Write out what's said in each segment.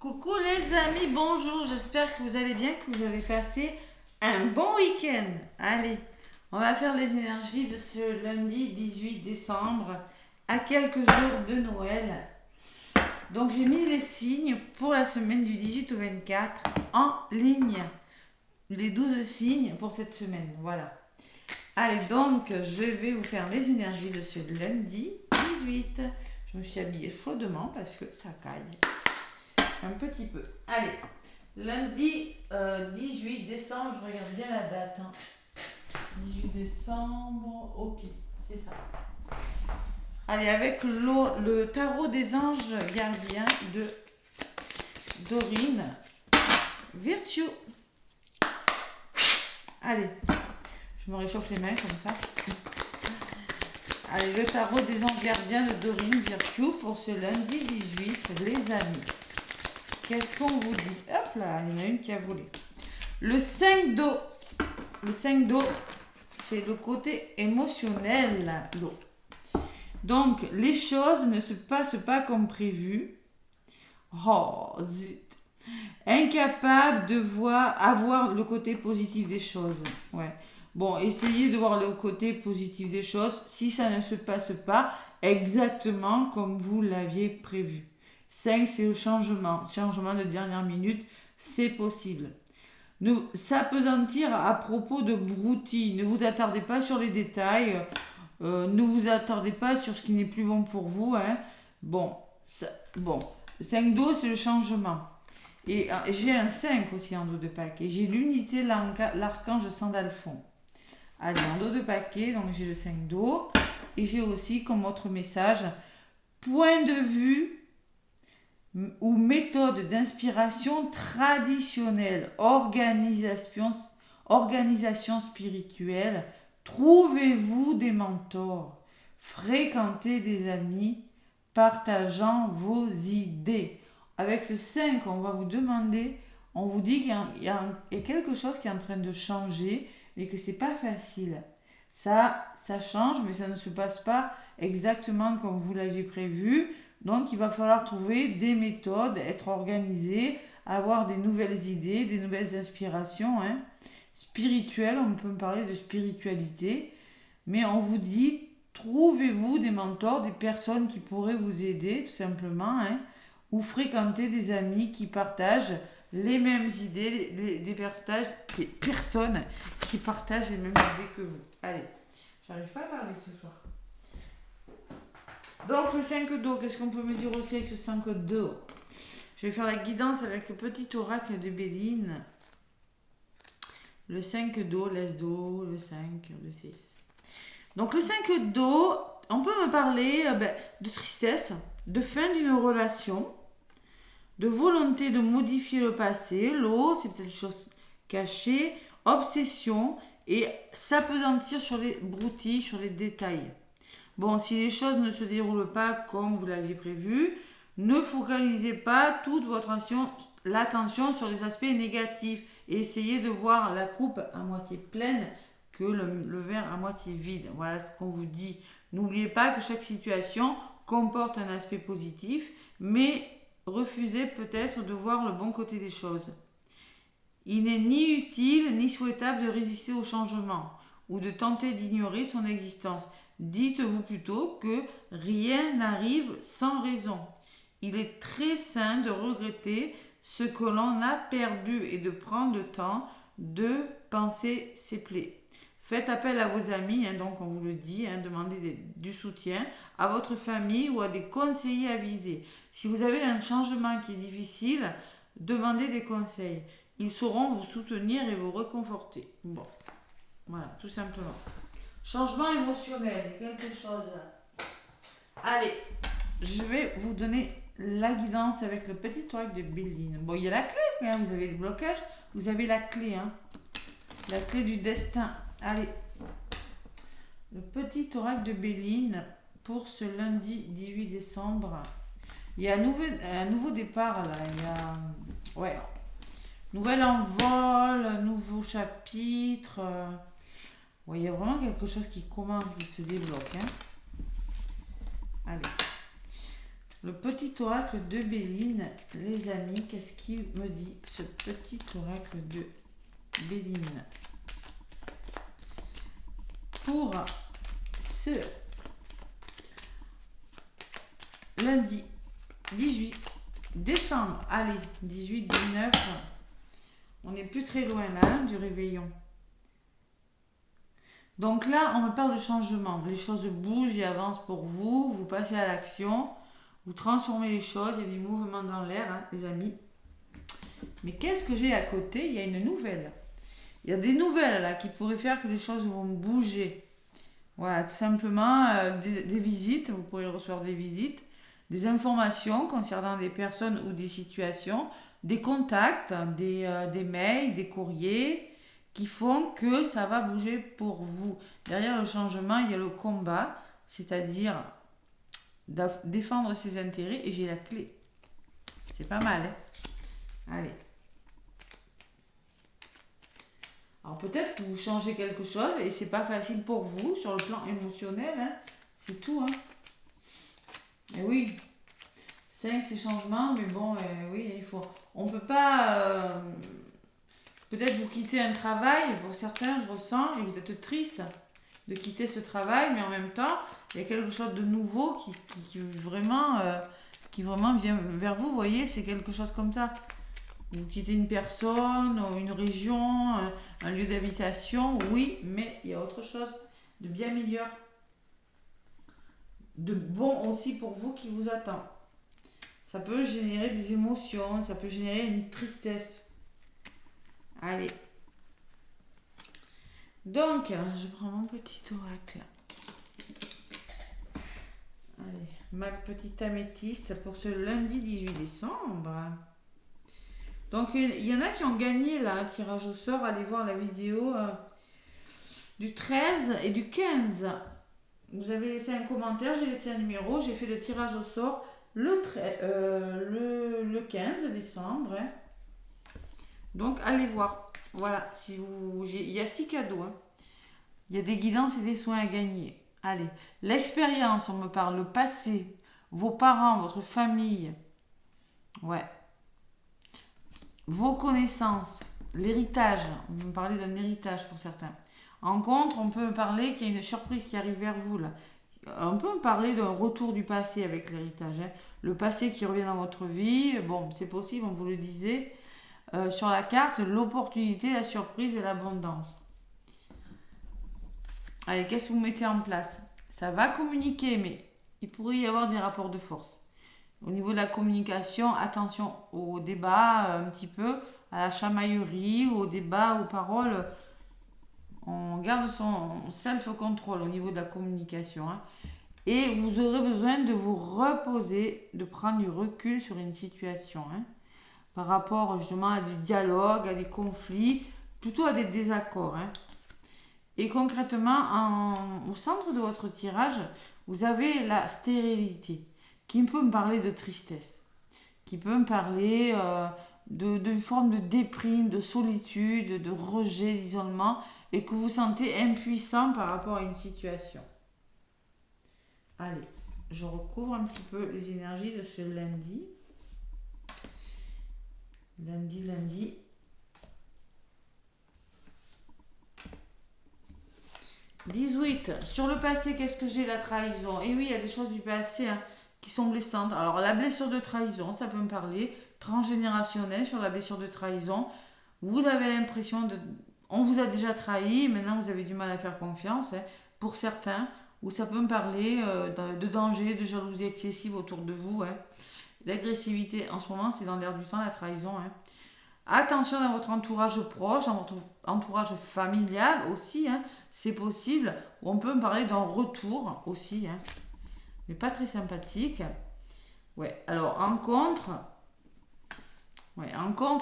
Coucou les amis, bonjour, j'espère que vous allez bien, que vous avez passé un bon week-end. Allez, on va faire les énergies de ce lundi 18 décembre, à quelques jours de Noël. Donc j'ai mis les signes pour la semaine du 18 au 24 en ligne. Les 12 signes pour cette semaine, voilà. Allez, donc je vais vous faire les énergies de ce lundi 18. Je me suis habillée chaudement parce que ça caille un petit peu. Allez, lundi 18 décembre, je regarde bien la date. 18 décembre, ok, c'est ça. Allez, avec le tarot des anges gardiens de Dorine Virtue. Allez, je me réchauffe les mains comme ça. Allez, le tarot des anges gardiens de Dorine Virtue pour ce lundi 18, les amis. Qu'est-ce qu'on vous dit? Hop là, il y en a une qui a volé. Le 5 d'eau. Le 5 d'eau, c'est le côté émotionnel, l'eau. Donc, les choses ne se passent pas comme prévu. Oh, zut. Incapable de avoir le côté positif des choses. Ouais. Bon, essayez de voir le côté positif des choses si ça ne se passe pas exactement comme vous l'aviez prévu. 5, c'est le changement de dernière minute, c'est possible. S'appesantir à propos de broutilles, ne vous attardez pas sur les détails, ne vous attardez pas sur ce qui n'est plus bon pour vous. Hein. Bon, le 5 d'eau, c'est le changement. Et j'ai un 5 aussi en dos de paquet. J'ai l'unité, l'archange Sandalphon. Allez, en dos de paquet, donc j'ai le 5 d'eau. Et j'ai aussi comme autre message, point de vue ou méthode d'inspiration traditionnelle, organisation spirituelle, trouvez-vous des mentors, fréquentez des amis, partageant vos idées. Avec ce 5, on va vous demander, on vous dit qu'il y a quelque chose qui est en train de changer et que c'est pas facile. Ça change, mais ça ne se passe pas exactement comme vous l'aviez prévu. Donc, il va falloir trouver des méthodes, être organisé, avoir des nouvelles idées, des nouvelles inspirations. Hein. Spirituelles, on peut parler de spiritualité. Mais on vous dit, trouvez-vous des mentors, des personnes qui pourraient vous aider, tout simplement. Hein, ou fréquentez des amis qui partagent les mêmes idées, des personnes qui partagent les mêmes idées que vous. Allez, j'arrive pas à parler ce soir. Donc le 5 d'eau, qu'est-ce qu'on peut me dire aussi avec ce 5 d'eau? Je vais faire la guidance avec le petit oracle de Béline. Le 5 d'eau, l'As d'eau, le 5, le 6. Donc le 5 d'eau, on peut me parler de tristesse, de fin d'une relation, de volonté de modifier le passé. L'eau, c'est peut-être des choses cachées, obsession et s'appesantir sur les broutilles, sur les détails. Bon, si les choses ne se déroulent pas comme vous l'aviez prévu, ne focalisez pas toute l'attention sur les aspects négatifs et essayez de voir la coupe à moitié pleine que le verre à moitié vide. Voilà ce qu'on vous dit. N'oubliez pas que chaque situation comporte un aspect positif, mais refusez peut-être de voir le bon côté des choses. Il n'est ni utile ni souhaitable de résister au changement ou de tenter d'ignorer son existence. Dites-vous plutôt que rien n'arrive sans raison. Il est très sain de regretter ce que l'on a perdu et de prendre le temps de penser ses plaies. Faites appel à vos amis, donc on vous le dit, demandez du soutien à votre famille ou à des conseillers avisés. Si vous avez un changement qui est difficile, demandez des conseils. Ils sauront vous soutenir et vous réconforter. Bon, voilà, tout simplement. Changement émotionnel, quelque chose. Allez, je vais vous donner la guidance avec le petit oracle de Béline. Bon, il y a la clé, vous avez le blocage, vous avez la clé, la clé du destin. Allez, le petit oracle de Béline pour ce lundi 18 décembre. Il y a un nouveau départ là, il y a, nouvel envol, nouveau chapitre. Il y a vraiment quelque chose qui commence, qui se débloque. Allez. Le petit oracle de Béline, les amis, qu'est-ce qu'il me dit ce petit oracle de Béline pour ce lundi 18 décembre. Allez, 18, 19, on n'est plus très loin là hein, du réveillon. Donc là, on me parle de changement. Les choses bougent et avancent pour vous. Vous passez à l'action. Vous transformez les choses. Il y a du mouvement dans l'air, hein, les amis. Mais qu'est-ce que j'ai à côté? Il y a une nouvelle. Il y a des nouvelles là qui pourraient faire que les choses vont bouger. Voilà, tout simplement des visites. Vous pourrez recevoir des visites. Des informations concernant des personnes ou des situations. Des contacts, des mails, des courriers qui font que ça va bouger pour vous. Derrière le changement, il y a le combat, c'est-à-dire défendre ses intérêts, et j'ai la clé. C'est pas mal, hein? Allez. Alors peut-être que vous changez quelque chose et c'est pas facile pour vous sur le plan émotionnel, hein? C'est tout, hein? Et oui, 5 c'est changement, mais bon, oui, il faut... On peut pas... Peut-être vous quittez un travail, pour certains je ressens, et vous êtes triste de quitter ce travail, mais en même temps, il y a quelque chose de nouveau qui vraiment vient vers vous, vous voyez, c'est quelque chose comme ça. Vous quittez une personne, une région, un lieu d'habitation, oui, mais il y a autre chose de bien meilleur, de bon aussi pour vous qui vous attend. Ça peut générer des émotions, ça peut générer une tristesse. Allez. Donc, je prends mon petit oracle. Allez, ma petite améthyste pour ce lundi 18 décembre. Donc, il y en a qui ont gagné là, un tirage au sort. Allez voir la vidéo du 13 et du 15. Vous avez laissé un commentaire, j'ai laissé un numéro. J'ai fait le tirage au sort le 15 décembre. Hein. Donc, allez voir. Voilà, si vous, il y a 6 cadeaux. Hein. Il y a des guidances et des soins à gagner. Allez, l'expérience, on me parle, le passé, vos parents, votre famille. Ouais. Vos connaissances, l'héritage. On me parlait d'un héritage pour certains. En contre, on peut me parler qu'il y a une surprise qui arrive vers vous là. On peut me parler d'un retour du passé avec l'héritage. Hein. Le passé qui revient dans votre vie. Bon, c'est possible, on vous le disait. Sur la carte, l'opportunité, la surprise et l'abondance. Allez, qu'est-ce que vous mettez en place? Ça va communiquer, mais il pourrait y avoir des rapports de force. Au niveau de la communication, attention au débat, un petit peu, à la chamaillerie, au débat, aux paroles. On garde son self-control au niveau de la communication. Hein. Et vous aurez besoin de vous reposer, de prendre du recul sur une situation. Hein. Par rapport justement à du dialogue, à des conflits, plutôt à des désaccords. Hein. Et concrètement, au centre de votre tirage, vous avez la stérilité, qui peut me parler de tristesse, qui peut me parler d'une forme de déprime, de solitude, de rejet, d'isolement, et que vous sentez impuissant par rapport à une situation. Allez, je recouvre un petit peu les énergies de ce lundi. Lundi. « 18. Sur le passé, qu'est-ce que j'ai? La trahison. Et oui, il y a des choses du passé hein, qui sont blessantes. Alors, la blessure de trahison, ça peut me parler. Transgénérationnel sur la blessure de trahison. Vous avez l'impression de... On vous a déjà trahi, maintenant vous avez du mal à faire confiance. Hein, pour certains, ou ça peut me parler de danger, de jalousie excessive autour de vous. Hein, d'agressivité. En ce moment, c'est dans l'air du temps, la trahison. Hein. Attention dans votre entourage proche, dans votre entourage familial aussi, hein, c'est possible. On peut me parler d'un retour aussi, hein, mais pas très sympathique. Ouais, alors en contre,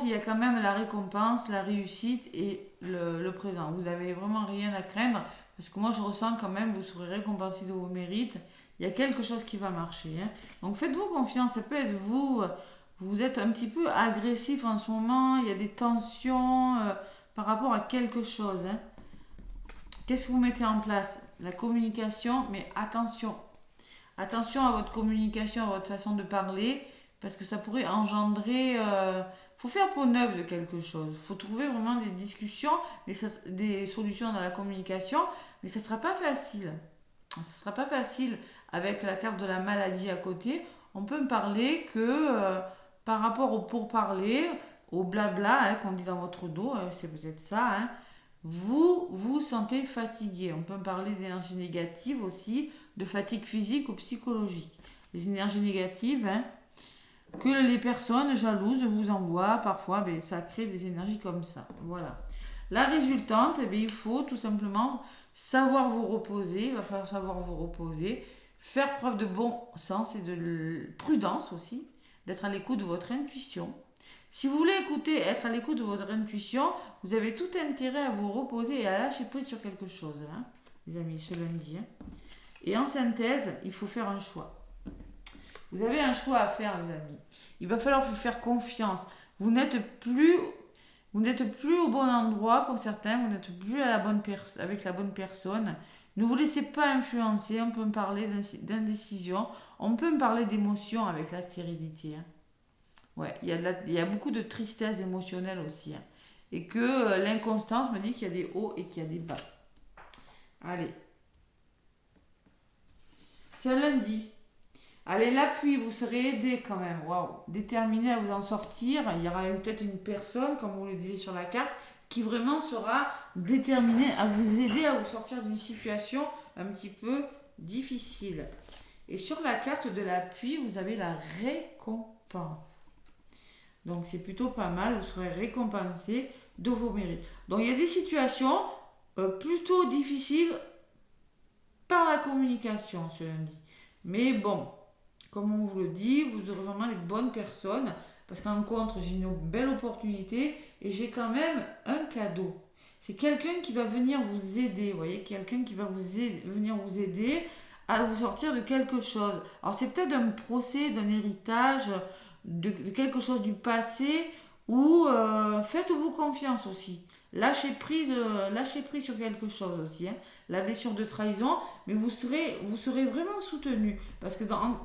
il y a quand même la récompense, la réussite et le présent. Vous n'avez vraiment rien à craindre parce que moi je ressens quand même, vous serez récompensé de vos mérites. Il y a quelque chose qui va marcher. Hein. Donc faites-vous confiance, ça peut être vous. Vous êtes un petit peu agressif en ce moment, il y a des tensions par rapport à quelque chose. Hein. Qu'est-ce que vous mettez en place? La communication, mais attention Attention à votre communication, à votre façon de parler, parce que ça pourrait engendrer... faut faire peau neuve de quelque chose. Il faut trouver vraiment des discussions, des solutions dans la communication, mais ça ne sera pas facile. Ça ne sera pas facile avec la carte de la maladie à côté. On peut me parler que par rapport au pourparler, au blabla qu'on dit dans votre dos, c'est peut-être ça, vous vous sentez fatigué. On peut me parler d'énergie négative aussi, de fatigue physique ou psychologique. Les énergies négatives, que les personnes jalouses vous envoient parfois, ça crée des énergies comme ça. Voilà. La résultante, il faut tout simplement savoir vous reposer. Il va falloir savoir vous reposer, faire preuve de bon sens et de prudence aussi, d'être à l'écoute de votre intuition. Si vous voulez être à l'écoute de votre intuition, vous avez tout intérêt à vous reposer et à lâcher prise sur quelque chose, les amis, ce lundi. Et en synthèse, il faut faire un choix. Vous avez un choix à faire, les amis. Il va falloir vous faire confiance. Vous n'êtes plus au bon endroit pour certains, vous n'êtes plus avec la bonne personne. Ne vous laissez pas influencer. On peut me parler d'indécision, on peut me parler d'émotion avec la stérilité. Ouais, il y a beaucoup de tristesse émotionnelle aussi. Et que l'inconstance me dit qu'il y a des hauts et qu'il y a des bas. Allez. C'est un lundi. Allez, l'appui, vous serez aidé quand même. Waouh. Déterminé à vous en sortir. Il y aura peut-être une personne, comme vous le disiez sur la carte, qui vraiment sera déterminée à vous aider à vous sortir d'une situation un petit peu difficile. Et sur la carte de l'appui, vous avez la récompense. Donc c'est plutôt pas mal, vous serez récompensé de vos mérites. Donc il y a des situations plutôt difficiles par la communication ce lundi. Mais bon, comme on vous le dit, vous aurez vraiment les bonnes personnes. Parce qu'en contre, j'ai une belle opportunité et j'ai quand même un cadeau. C'est quelqu'un qui va venir vous aider, vous voyez, quelqu'un qui va venir vous aider à vous sortir de quelque chose. Alors c'est peut-être un procès, d'un héritage, de quelque chose du passé, ou faites-vous confiance aussi. Lâchez prise sur quelque chose aussi. La blessure de trahison, mais vous serez vraiment soutenu. Parce que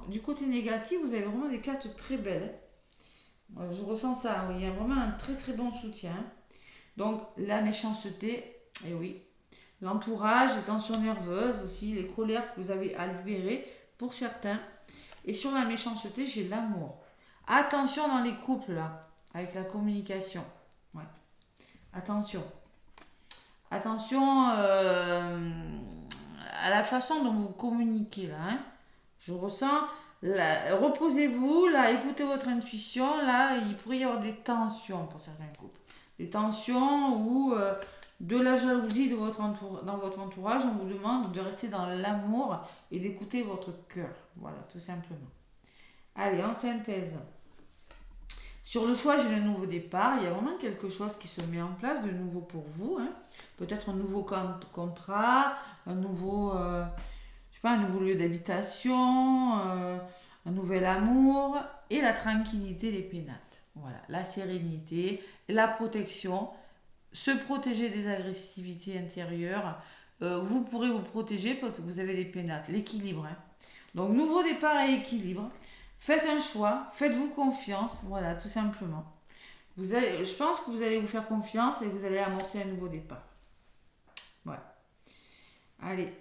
du côté négatif, vous avez vraiment des cartes très belles. Je ressens ça, oui. Il y a vraiment un très très bon soutien. Donc la méchanceté, et oui. L'entourage, les tensions nerveuses aussi, les colères que vous avez à libérer pour certains. Et sur la méchanceté, j'ai l'amour. Attention dans les couples là, avec la communication. Ouais. Attention. Attention à la façon dont vous communiquez là. Je ressens. Reposez-vous, là, écoutez votre intuition. Là, il pourrait y avoir des tensions pour certains couples. Des tensions ou de la jalousie dans votre entourage. On vous demande de rester dans l'amour et d'écouter votre cœur. Voilà, tout simplement. Allez, en synthèse. Sur le choix, j'ai le nouveau départ. Il y a vraiment quelque chose qui se met en place de nouveau pour vous. Peut-être un nouveau contrat, un nouveau, un nouveau lieu d'habitation, un nouvel amour et la tranquillité des pénates. Voilà, la sérénité, la protection, se protéger des agressivités intérieures. Vous pourrez vous protéger parce que vous avez des pénates, l'équilibre. Donc, nouveau départ et équilibre. Faites un choix, faites-vous confiance, voilà, tout simplement. Je pense que vous allez vous faire confiance et vous allez amorcer un nouveau départ. Voilà. Allez.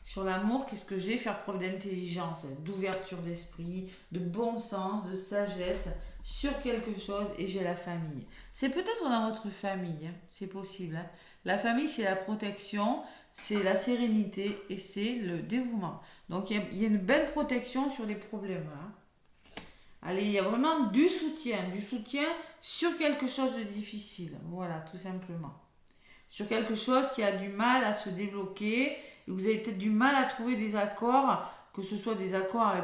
Sur l'amour, qu'est-ce que j'ai? Faire preuve d'intelligence, d'ouverture d'esprit, de bon sens, de sagesse sur quelque chose, et j'ai la famille. C'est peut-être dans votre famille, c'est possible. La famille, c'est la protection, c'est la sérénité et c'est le dévouement. Donc il y a une belle protection sur les problèmes. Allez, il y a vraiment du soutien sur quelque chose de difficile. Voilà, tout simplement. Sur quelque chose qui a du mal à se débloquer, et vous avez peut-être du mal à trouver des accords, que ce soit des accords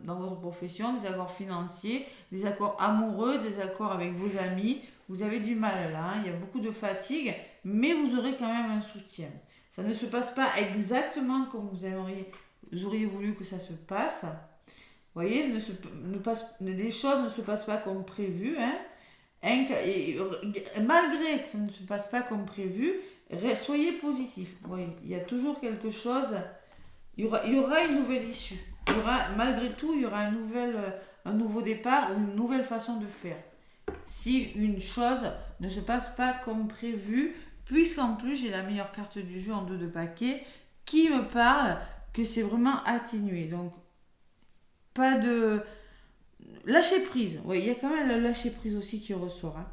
dans votre profession, des accords financiers, des accords amoureux, des accords avec vos amis. Vous avez du mal là, il y a beaucoup de fatigue, mais vous aurez quand même un soutien. Ça ne se passe pas exactement comme vous auriez voulu que ça se passe. Vous voyez, des choses ne se passent pas comme prévu. Et malgré que ça ne se passe pas comme prévu, soyez positif. Oui, il y a toujours quelque chose il y aura une nouvelle issue. Malgré tout, il y aura un nouveau départ ou une nouvelle façon de faire. Si une chose ne se passe pas comme prévu, puisqu'en plus j'ai la meilleure carte du jeu en 2 de paquet qui me parle que c'est vraiment atténué. Donc, pas de... Lâcher prise. Oui, il y a quand même le lâcher prise aussi qui ressort. Hein.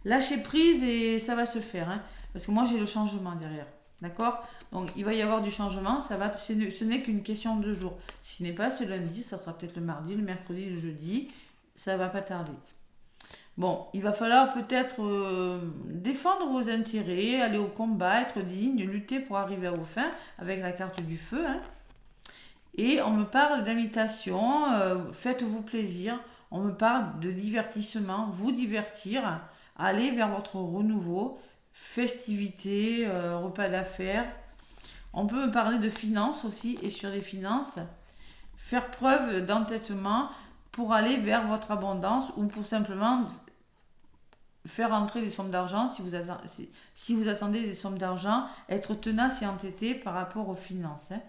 Lâcher prise et ça va se faire. Hein, parce que moi j'ai le changement derrière. D'accord. Donc il va y avoir du changement. Ce n'est qu'une question de jour. Si ce n'est pas ce lundi, ça sera peut-être le mardi, le mercredi, le jeudi. Ça va pas tarder. Bon, il va falloir peut-être défendre vos intérêts, aller au combat, être digne, lutter pour arriver à vos fins avec la carte du feu. Hein. Et on me parle d'invitation, faites-vous plaisir. On me parle de divertissement, vous divertir, aller vers votre renouveau, festivités, repas d'affaires. On peut me parler de finances aussi, et sur les finances, faire preuve d'entêtement pour aller vers votre abondance ou pour simplement faire entrer des sommes d'argent si vous attendez des sommes d'argent, être tenace et entêté par rapport aux finances. Hein.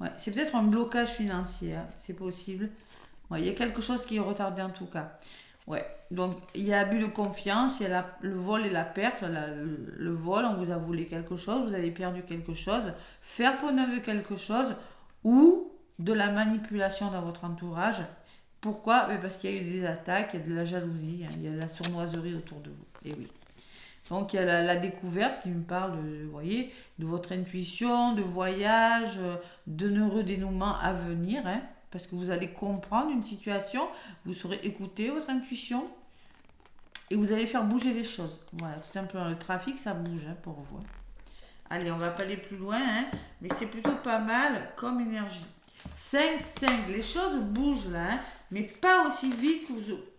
Ouais, c'est peut-être un blocage financier, hein, c'est possible. Ouais, il y a quelque chose qui est retardé en tout cas. Ouais, donc il y a abus de confiance, il y a le vol et la perte. Le vol, on vous a volé quelque chose, vous avez perdu quelque chose. Faire peau neuve de quelque chose ou de la manipulation dans votre entourage. Pourquoi? Parce qu'il y a eu des attaques, il y a de la jalousie, hein, il y a de la sournoiserie autour de vous. Et oui. Donc il y a la découverte qui me parle, vous voyez, de votre intuition, de voyage, de heureux dénouement à venir, hein, parce que vous allez comprendre une situation, vous saurez écouter votre intuition et vous allez faire bouger les choses. Voilà, tout simplement, le trafic, ça bouge hein, pour vous. Hein. Allez, on va pas aller plus loin, hein, mais c'est plutôt pas mal comme énergie. 5, 5, les choses bougent là, hein, mais pas aussi vite que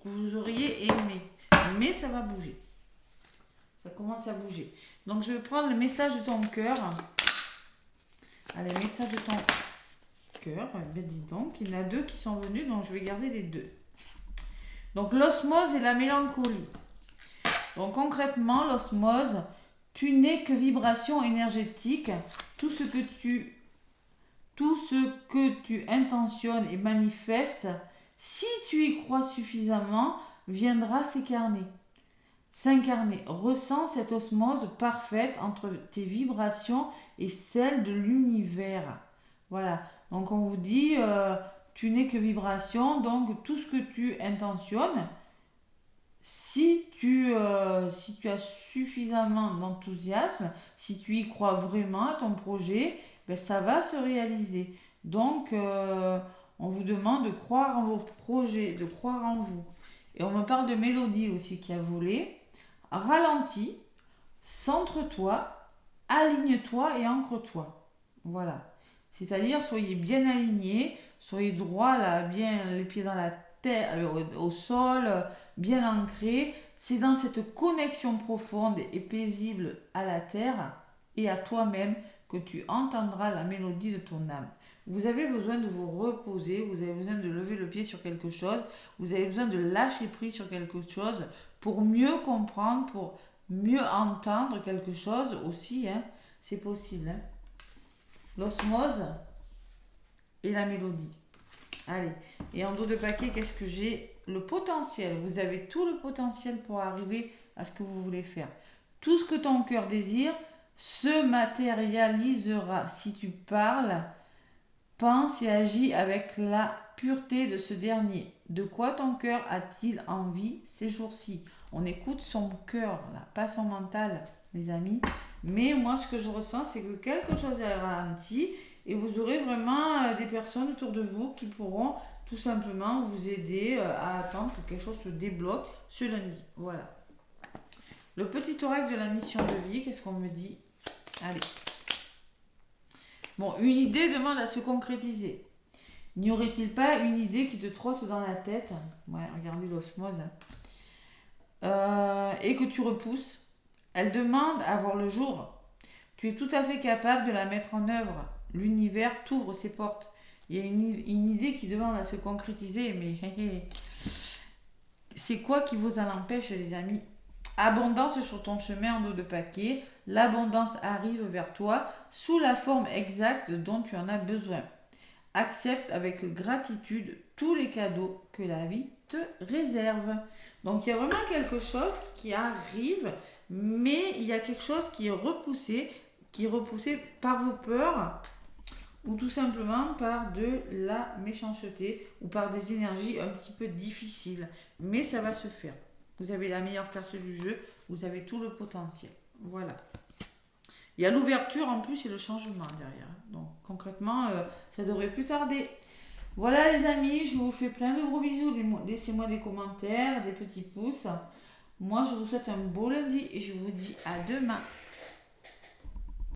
vous auriez aimé, mais ça va bouger. Ça commence à bouger. Donc, je vais prendre le message de ton cœur. Allez, message de ton cœur. Ben, dis donc, il y en a 2 qui sont venus, donc je vais garder les 2. Donc, l'osmose et la mélancolie. Donc, concrètement, l'osmose, tu n'es que vibration énergétique. Tout ce que tu intentionnes et manifestes, si tu y crois suffisamment, viendra s'incarner. Ressens cette osmose parfaite entre tes vibrations et celles de l'univers. Voilà. Donc on vous dit, tu n'es que vibration, donc tout ce que tu intentionnes, si tu as suffisamment d'enthousiasme, si tu y crois vraiment à ton projet, ben ça va se réaliser. Donc on vous demande de croire en vos projets, de croire en vous. Et on me parle de Mélodie aussi qui a volé. Ralentis, centre-toi, aligne-toi et ancre-toi. Voilà. C'est-à-dire, soyez bien alignés, soyez droit là, bien les pieds dans la terre, au sol, bien ancrés. C'est dans cette connexion profonde et paisible à la terre et à toi-même que tu entendras la mélodie de ton âme. Vous avez besoin de vous reposer, vous avez besoin de lever le pied sur quelque chose, vous avez besoin de lâcher prise sur quelque chose pour mieux comprendre, pour mieux entendre quelque chose aussi, hein, c'est possible. Hein. L'osmose et la mélodie. Allez, et en dos de paquet, qu'est-ce que j'ai? Le potentiel. Vous avez tout le potentiel pour arriver à ce que vous voulez faire. Tout ce que ton cœur désire se matérialisera si tu parles, pense et agis avec la pureté de ce dernier. De quoi ton cœur a-t-il envie ces jours-ci? On écoute son cœur, là, pas son mental, les amis. Mais moi, ce que je ressens, c'est que quelque chose est ralenti et vous aurez vraiment des personnes autour de vous qui pourront tout simplement vous aider à attendre que quelque chose se débloque ce lundi. Voilà. Le petit oracle de la mission de vie, qu'est-ce qu'on me dit? Allez. Bon, une idée demande à se concrétiser. N'y aurait-il pas une idée qui te trotte dans la tête? Ouais, regardez l'osmose. Et que tu repousses. Elle demande à voir le jour. Tu es tout à fait capable de la mettre en œuvre. L'univers t'ouvre ses portes. Il y a une idée qui demande à se concrétiser, mais c'est quoi qui vous en empêche, les amis? Abondance sur ton chemin en dos de paquet. L'abondance arrive vers toi sous la forme exacte dont tu en as besoin. Accepte avec gratitude tous les cadeaux que la vie te réserve. Donc il y a vraiment quelque chose qui arrive, mais il y a quelque chose qui est repoussé par vos peurs ou tout simplement par de la méchanceté ou par des énergies un petit peu difficiles. Mais ça va se faire. Vous avez la meilleure carte du jeu, vous avez tout le potentiel. Voilà. Il y a l'ouverture en plus et le changement derrière. Donc concrètement, ça devrait plus tarder. Voilà les amis, je vous fais plein de gros bisous. Laissez-moi des commentaires, des petits pouces. Moi, je vous souhaite un beau lundi et je vous dis à demain.